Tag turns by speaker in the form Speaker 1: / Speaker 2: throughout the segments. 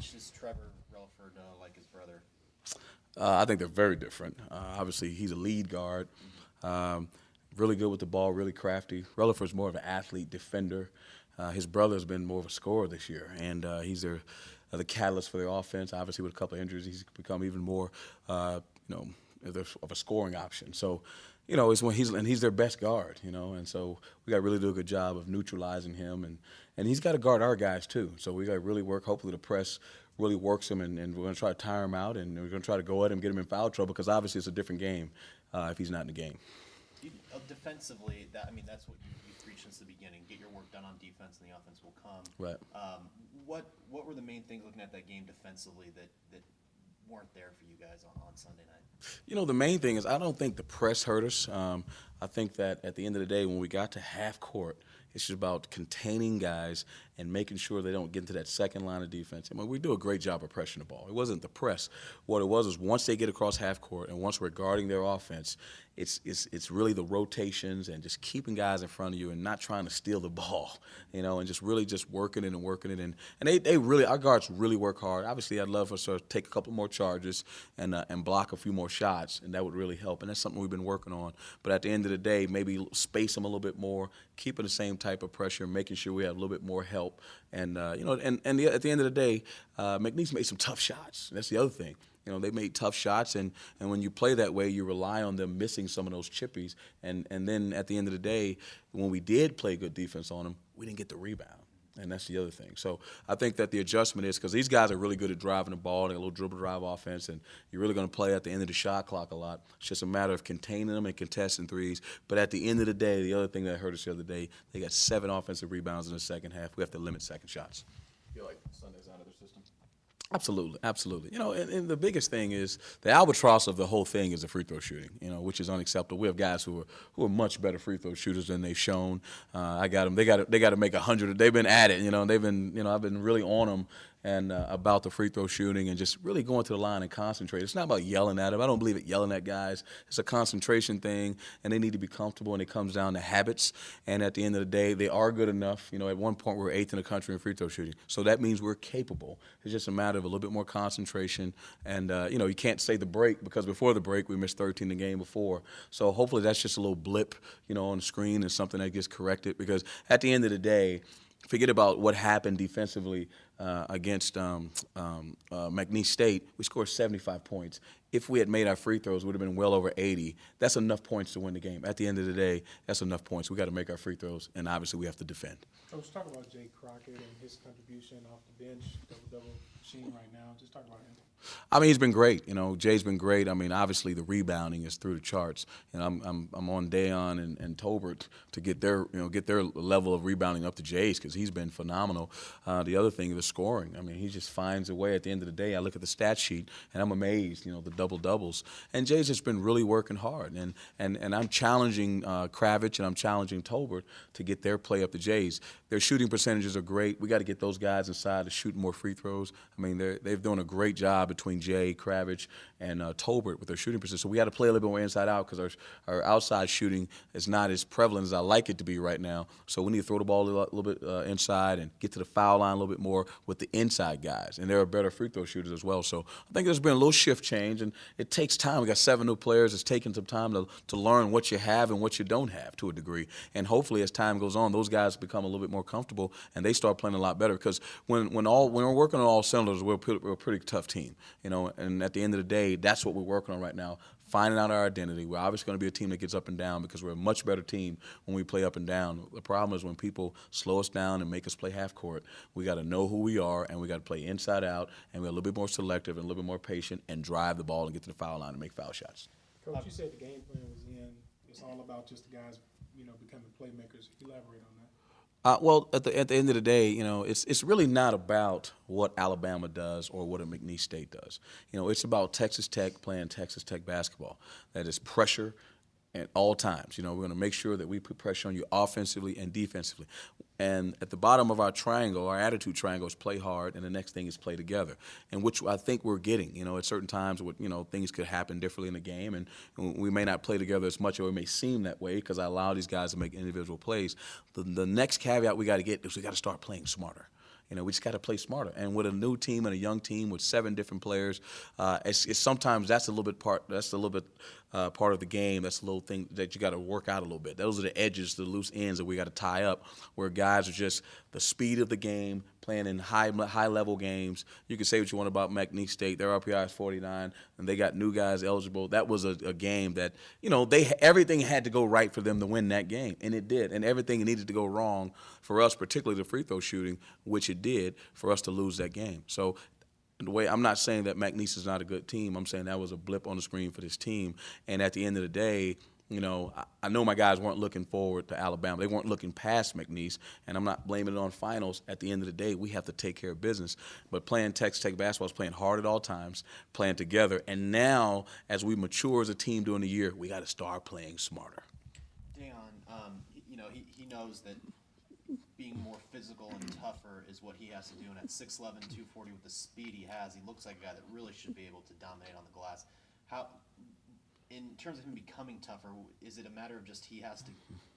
Speaker 1: much is Trevor Relaford like his brother?
Speaker 2: I think they're very different. Obviously, he's a lead guard, um, really good with the ball, really crafty. Rutherford's more of an athlete, defender. His brother's been more of a scorer this year, and he's the catalyst for their offense. Obviously, with a couple of injuries, he's become even more, of a scoring option. So, it's when he's their best guard, and so we got to really do a good job of neutralizing him, and he's got to guard our guys too. So we got to really work. Hopefully, the press really works him, and we're going to try to tire him out, and we're going to try to go at him, get him in foul trouble, because obviously it's a different game if he's not in the game.
Speaker 1: Defensively, that's what you've preached since the beginning. Get your work done on defense, and the offense will come.
Speaker 2: Right.
Speaker 1: What were the main things looking at that game defensively that weren't there for you guys on Sunday night?
Speaker 2: The main thing is I don't think the press hurt us. I think that at the end of the day, when we got to half court, it's just about containing guys and making sure they don't get into that second line of defense. We do a great job of pressing the ball. It wasn't the press. What it was is once they get across half court and once we're guarding their offense, it's really the rotations and just keeping guys in front of you and not trying to steal the ball, and just really just working it and working it. And they really, our guards really work hard. Obviously, I'd love for us to take a couple more charges and block a few more shots, and that would really help. And that's something we've been working on. But at the end of the day, maybe space them a little bit more, keeping the same type of pressure, making sure we have a little bit more help. And, at the end of the day, McNeese made some tough shots. That's the other thing. They made tough shots, and when you play that way, you rely on them missing some of those chippies. And then at the end of the day, when we did play good defense on them, we didn't get the rebound. And that's the other thing. So I think that the adjustment is because these guys are really good at driving the ball and a little dribble drive offense, and you're really going to play at the end of the shot clock a lot. It's just a matter of containing them and contesting threes. But at the end of the day, the other thing that hurt us the other day, they got 7 offensive rebounds in the second half. We have to limit second shots.
Speaker 3: Feel like Sunday's out of their system?
Speaker 2: Absolutely, absolutely. And the biggest thing is the albatross of the whole thing is the free throw shooting, which is unacceptable. We have guys who are much better free throw shooters than they've shown. I got them. They got to make 100. They've been at it. They've been. I've been really on them and about the free throw shooting and just really going to the line and concentrate. It's not about yelling at them. I don't believe it yelling at guys. It's a concentration thing, and they need to be comfortable, and it comes down to habits. And at the end of the day, they are good enough. At one point, we were 8th in the country in free throw shooting. So that means we're capable. It's just a matter of a little bit more concentration. And, you can't say the break because before the break, we missed 13 the game before. So hopefully that's just a little blip, on the screen and something that gets corrected because at the end of the day, forget about what happened defensively against McNeese State. We scored 75 points. If we had made our free throws, it would have been well over 80. That's enough points to win the game. At the end of the day, that's enough points. We got to make our free throws, and obviously we have to defend.
Speaker 4: Coach, talk about Jaye Crockett and his contribution off the bench, double machine right now. Just talk about him.
Speaker 2: He's been great. Jay's been great. Obviously the rebounding is through the charts. I'm on Dejan and Tolbert to get their level of rebounding up to Jay's because he's been phenomenal. The other thing is the scoring. He just finds a way. At the end of the day, I look at the stat sheet and I'm amazed. The double doubles. And Jay's just been really working hard. And I'm challenging Kravic and I'm challenging Tolbert to get their play up to Jay's. Their shooting percentages are great. We got to get those guys inside to shoot more free throws. They've done a great job between Jaye, Kravic, and Tolbert with their shooting percentage. So we got to play a little bit more inside out because our outside shooting is not as prevalent as I like it to be right now. So we need to throw the ball a little bit inside and get to the foul line a little bit more with the inside guys. And they're better free throw shooters as well. So I think there's been a little shift change, and it takes time. We got 7 new players. It's taking some time to learn what you have and what you don't have to a degree. And hopefully as time goes on, those guys become a little bit more comfortable and they start playing a lot better because when we're working on all cylinders, we're a pretty tough team. And at the end of the day, that's what we're working on right now, finding out our identity. We're obviously going to be a team that gets up and down because we're a much better team when we play up and down. The problem is when people slow us down and make us play half court, we got to know who we are and we got to play inside out and we're a little bit more selective and a little bit more patient and drive the ball and get to the foul line and make foul shots.
Speaker 4: Coach, you said the game plan was in. It's all about just the guys, becoming playmakers. Elaborate on that.
Speaker 2: Well, at the end of the day, it's really not about what Alabama does or what a McNeese State does. It's about Texas Tech playing Texas Tech basketball. That is pressure at all times. We're going to make sure that we put pressure on you offensively and defensively. And at the bottom of our triangle, our attitude triangle is play hard, and the next thing is play together, and which I think we're getting. At certain times, things could happen differently in the game, and we may not play together as much, or it may seem that way because I allow these guys to make individual plays. The next caveat we got to get is we got to start playing smarter. We just got to play smarter. And with a new team and a young team with 7 different players, it's sometimes that's a little bit part. That's a little bit part of the game. That's a little thing that you got to work out a little bit. Those are the edges, the loose ends that we got to tie up. Where guys are just the speed of the game, playing in high level games. You can say what you want about McNeese State. Their RPI is 49, and they got new guys eligible. That was a game that everything had to go right for them to win that game, and it did. And everything needed to go wrong for us, particularly the free throw shooting, which it did, for us to lose that game. So I'm not saying that McNeese is not a good team. I'm saying that was a blip on the screen for this team. And at the end of the day, I know my guys weren't looking forward to Alabama. They weren't looking past McNeese, and I'm not blaming it on finals. At the end of the day, we have to take care of business. But playing Texas Tech basketball is playing hard at all times, playing together. And now, as we mature as a team during the year, we got to start playing smarter.
Speaker 1: Dejan, he knows that being more physical and tougher is what he has to do. And at 6'11", 240 with the speed he has, he looks like a guy that really should be able to dominate on the glass. In terms of him becoming tougher, is it a matter of just he has to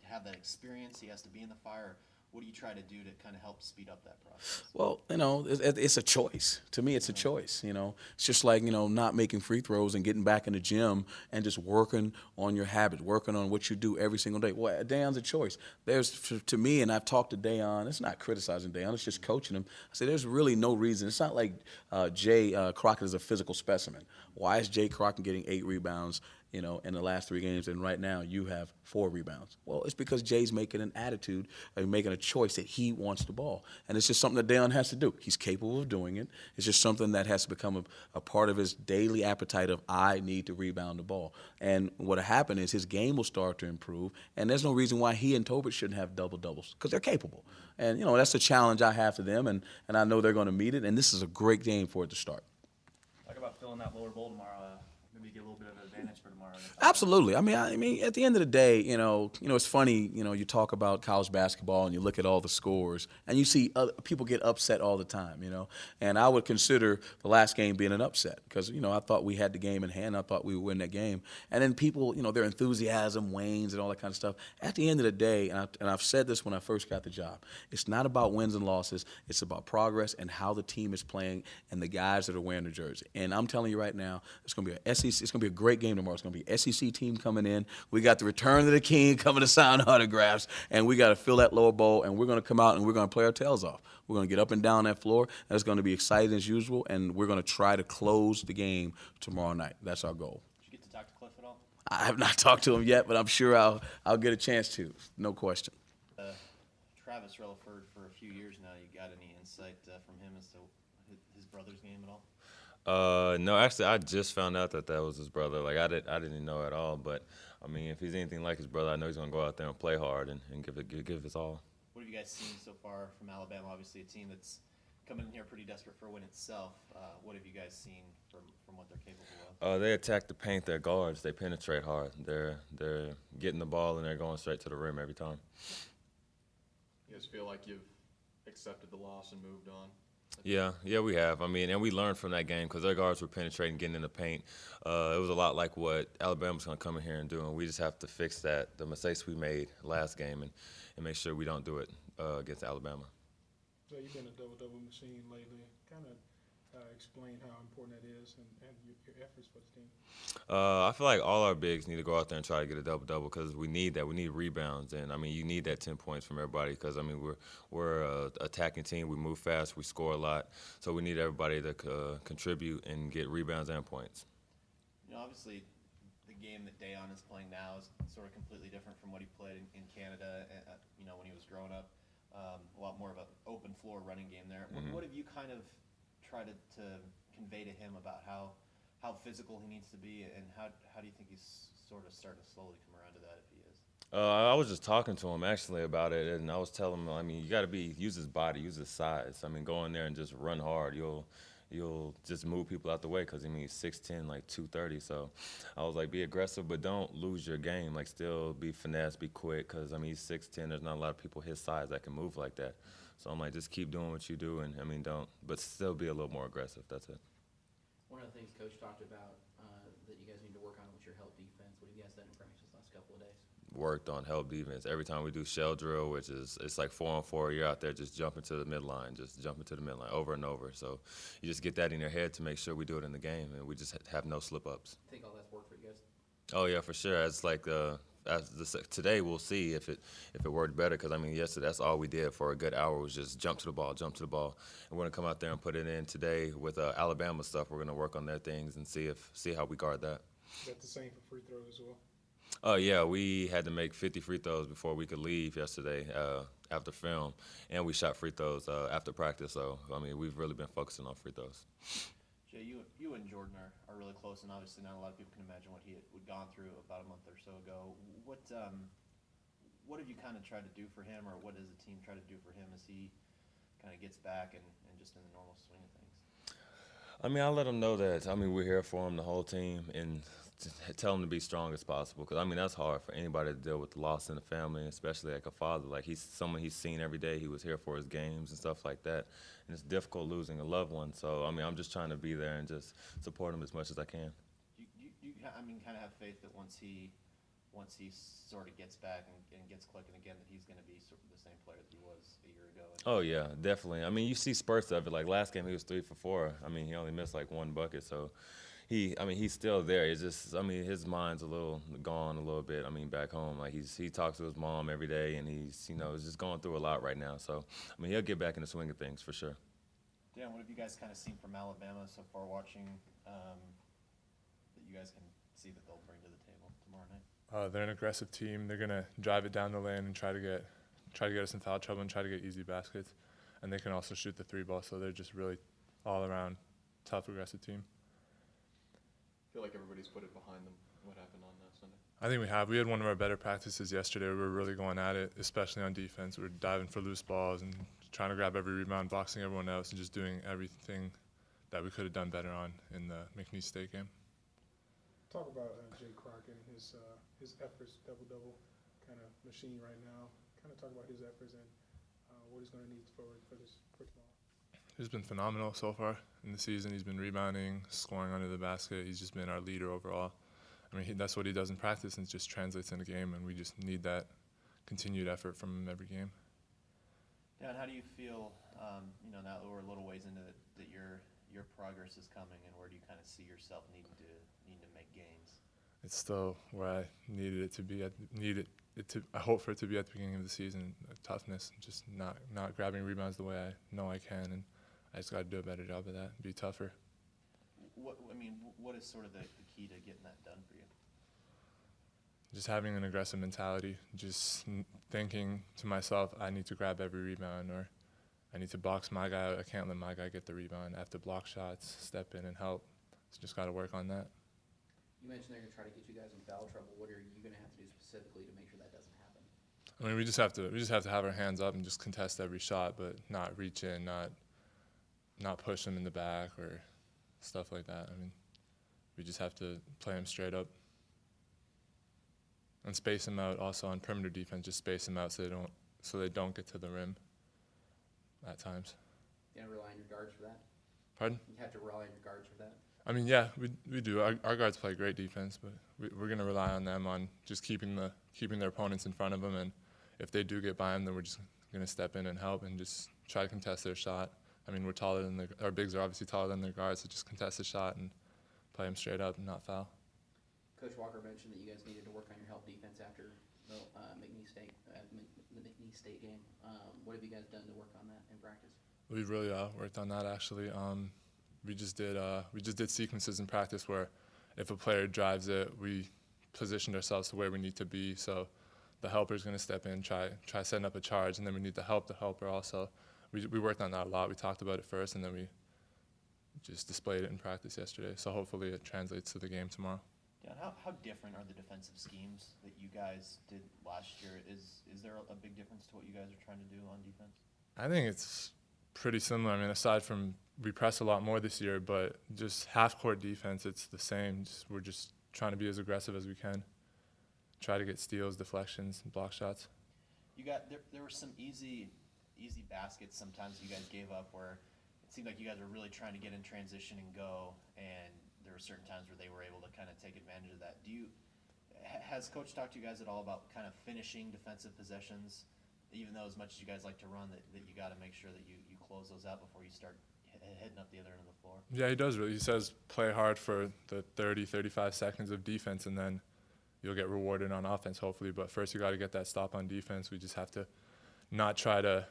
Speaker 1: have that experience, he has to be in the fire? What do you try to do to kind of help speed up that process?
Speaker 2: Well, it's a choice. To me, it's a choice. It's just like, not making free throws and getting back in the gym and just working on your habits, working on what you do every single day. Well, Dejan's a choice. To me, and I've talked to Dejan, it's not criticizing Dejan, it's just coaching him. I say there's really no reason. It's not like Jaye Crockett is a physical specimen. Why is Jaye Crockett getting 8 rebounds, in the last 3 games, and right now you have 4 rebounds? Well, it's because Jay's making an attitude, making a choice that he wants the ball. And it's just something that Dejan has to do. He's capable of doing it. It's just something that has to become a part of his daily appetite of, I need to rebound the ball. And what will happen is his game will start to improve, and there's no reason why he and Tobit shouldn't have double-doubles, because they're capable. And, that's the challenge I have to them, and I know they're going to meet it, and this is a great game for it to start.
Speaker 3: Talk about filling that lower bowl tomorrow. Maybe get a little bit of an advantage for tomorrow.
Speaker 2: Absolutely. I mean, at the end of the day, it's funny. You talk about college basketball and you look at all the scores, and you see people get upset all the time. And I would consider the last game being an upset because I thought we had the game in hand. I thought we would win that game. And then people, their enthusiasm wanes and all that kind of stuff. At the end of the day, and I've said this when I first got the job, it's not about wins and losses. It's about progress and how the team is playing and the guys that are wearing the jersey. And I'm telling you right now, it's going to be it's going to be a great game tomorrow. It's going to be an SEC team coming in. We got the return of the king coming to sign autographs, and we got to fill that lower bowl, and we're going to come out and we're going to play our tails off. We're going to get up and down that floor, and it's going to be exciting as usual, and we're going to try to close the game tomorrow night. That's our goal.
Speaker 1: Did you get to talk to Cliff at all?
Speaker 2: I have not talked to him yet, but I'm sure I'll get a chance to. No question.
Speaker 1: Travis Relaford for a few years now. You got any insight from him as to his brother's game at all?
Speaker 5: No, actually, I just found out that was his brother. Like, I didn't know at all. But, I mean, if he's anything like his brother, I know he's going to go out there and play hard and give his all.
Speaker 1: What have you guys seen so far from Alabama? Obviously, a team that's coming in here pretty desperate for a win itself. What have you guys seen from what they're capable of?
Speaker 5: They attack the paint. Their guards. They penetrate hard. They're getting the ball, and they're going straight to the rim every time.
Speaker 3: You guys feel like you've accepted the loss and moved on?
Speaker 5: Yeah, we have. I mean, and we learned from that game because their guards were penetrating, getting in the paint. It was a lot like what Alabama's going to come in here and do, and we just have to fix that, the mistakes we made last game, and make sure we don't do it against Alabama.
Speaker 4: So you've been a double-double machine lately. Kind of explain how important that is and your efforts for the team.
Speaker 5: I feel like all our bigs need to go out there and try to get a double-double because we need that. We need rebounds, and I mean, you need that 10 points from everybody because I mean, we're an attacking team. We move fast. We score a lot, so we need everybody to contribute and get rebounds and points.
Speaker 1: Obviously, the game that Dejan is playing now is sort of completely different from what he played in Canada. When he was growing up, a lot more of an open floor running game there.
Speaker 5: Mm-hmm.
Speaker 1: What have you kind of tried to convey to him about how physical he needs to be, and how do you think he's sort of starting to slowly come around to that if he is?
Speaker 5: I was just talking to him actually about it, and I was telling him, I mean, you got to use his body, use his size. I mean, go in there and just run hard. You'll just move people out the way because, I mean, he's 6'10", like 230. So I was like, be aggressive, but don't lose your game. Like, still be finesse, be quick because, I mean, he's 6'10". There's not a lot of people his size that can move like that. So I'm like, just keep doing what you do, and, I mean, but still be a little more aggressive. That's it.
Speaker 6: One of the things Coach talked about that you guys need to work on was your help defense. What have you guys done in practice the last couple of days?
Speaker 5: worked on help defense. Every time we do shell drill, which is it's like 4-on-4, you're out there just jumping to the midline, over and over. So you just get that in your head to make sure we do it in the game, and we just have no slip-ups.
Speaker 6: I think all that's worked for you guys.
Speaker 5: Oh yeah, for sure. It's like today we'll see if it worked better, because I mean yesterday that's all we did for a good hour was just jump to the ball. And we're gonna come out there and put it in today with Alabama stuff. We're gonna work on their things and see how we guard that.
Speaker 4: Is that the same for free throws as well?
Speaker 5: Oh yeah, we had to make 50 free throws before we could leave yesterday after film, and we shot free throws after practice. So I mean we've really been focusing on free throws.
Speaker 1: Jay, you and Jordan are really close, and obviously not a lot of people can imagine what he had gone through about a month or so ago. What have you kind of tried to do for him, or what does the team try to do for him as he kind of gets back and just in the normal swing of things?
Speaker 5: I mean, I let him know that, I mean, we're here for him, the whole team, and tell him to be strong as possible. Because, I mean, that's hard for anybody to deal with the loss in the family, especially like a father. Like, he's someone he's seen every day. He was here for his games and stuff like that. And it's difficult losing a loved one. So, I mean, I'm just trying to be there and just support him as much as I can.
Speaker 1: You I mean, kind of have faith that once he sort of gets back and gets clicking again, that he's going to be sort of the same player that he was a year ago.
Speaker 5: Oh yeah, definitely. I mean, you see spurts of it. Like last game, he was 3 for 4. I mean, he only missed like 1 bucket. So, he's still there. It's just, I mean, his mind's a little gone a little bit. I mean, back home, like he talks to his mom every day, and he's just going through a lot right now. So, I mean, he'll get back in the swing of things for sure.
Speaker 1: Dan, what have you guys kind of seen from Alabama so far watching that you guys can see that they'll bring to the table tomorrow night?
Speaker 7: They're an aggressive team. They're gonna drive it down the lane and try to get us in foul trouble and try to get easy baskets. And they can also shoot the 3-ball. So they're just really all around tough, aggressive team.
Speaker 3: I feel like everybody's put it behind them. What happened on Sunday?
Speaker 7: I think we have. We had one of our better practices yesterday. We were really going at it, especially on defense. We were diving for loose balls and trying to grab every rebound, boxing everyone else, and just doing everything that we could have done better on in the McNeese State game.
Speaker 4: Talk about Jaye Crockett and his efforts, double-double kind of machine right now. Kind of talk about his efforts and what he's going to need for tomorrow.
Speaker 7: He's been phenomenal so far in the season. He's been rebounding, scoring under the basket. He's just been our leader overall. I mean, that's what he does in practice, and it just translates in the game, and we just need that continued effort from him every game.
Speaker 1: Dan, how do you feel, now that we're a little ways into it, that your progress is coming, and where do you kind of see yourself needing to make gains?
Speaker 7: It's still where I needed it to be. I hope for it to be at the beginning of the season. Toughness, just not grabbing rebounds the way I know I can, and I just got to do a better job of that. Be tougher.
Speaker 1: What is sort of the key to getting that done for you?
Speaker 7: Just having an aggressive mentality. Just thinking to myself, I need to grab every rebound, or I need to box my guy out. I can't let my guy get the rebound. I have to block shots, step in and help. So just got to work on that.
Speaker 6: You mentioned they're going to try to get you guys in foul trouble. What are you going to have to do specifically to make sure that doesn't happen?
Speaker 7: I mean, we just have to have our hands up and just contest every shot, but not reach in, not push them in the back or stuff like that. I mean, we just have to play them straight up and space them out. Also on perimeter defense, just space them out so they don't get to the rim at times.
Speaker 6: You have to rely on your guards for that?
Speaker 7: Pardon?
Speaker 6: You have to rely on your guards for that?
Speaker 7: I mean, yeah, we do. Our guards play great defense, but we're going to rely on them on just keeping their opponents in front of them. And if they do get by them, then we're just going to step in and help and just try to contest their shot. I mean, our bigs are obviously taller than their guards, so just contest the shot and play them straight up and not foul.
Speaker 6: Coach Walker mentioned that you guys needed to work on your help defense after the McNeese State game. What have you guys done to work on that in practice?
Speaker 7: We've really worked on that actually. We just did sequences in practice where if a player drives it, we positioned ourselves to where we need to be. So the helper's going to step in, try setting up a charge, and then we need to help the helper also. We worked on that a lot. We talked about it first, and then we just displayed it in practice yesterday. So hopefully it translates to the game tomorrow.
Speaker 1: Yeah, how different are the defensive schemes that you guys did last year? Is there a big difference to what you guys are trying to do on defense?
Speaker 7: I think it's pretty similar. I mean, aside from we press a lot more this year, but just half-court defense, it's the same. We're just trying to be as aggressive as we can. Try to get steals, deflections, and block shots.
Speaker 1: There were some easy baskets sometimes you guys gave up where it seemed like you guys were really trying to get in transition and go, and there were certain times where they were able to kind of take advantage of that. Has coach talked to you guys at all about kind of finishing defensive possessions? Even though as much as you guys like to run, that you got to make sure that you close those out before you start heading up the other end of the floor.
Speaker 7: Yeah, he does really. He says play hard for the 30, 35 seconds of defense, and then you'll get rewarded on offense, hopefully. But first, you got to get that stop on defense. We just have to not try to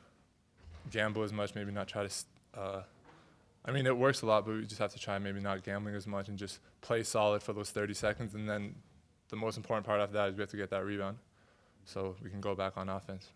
Speaker 7: gamble as much, maybe not try to I mean, it works a lot, but we just have to try maybe not gambling as much and just play solid for those 30 seconds. And then the most important part after that is we have to get that rebound so we can go back on offense.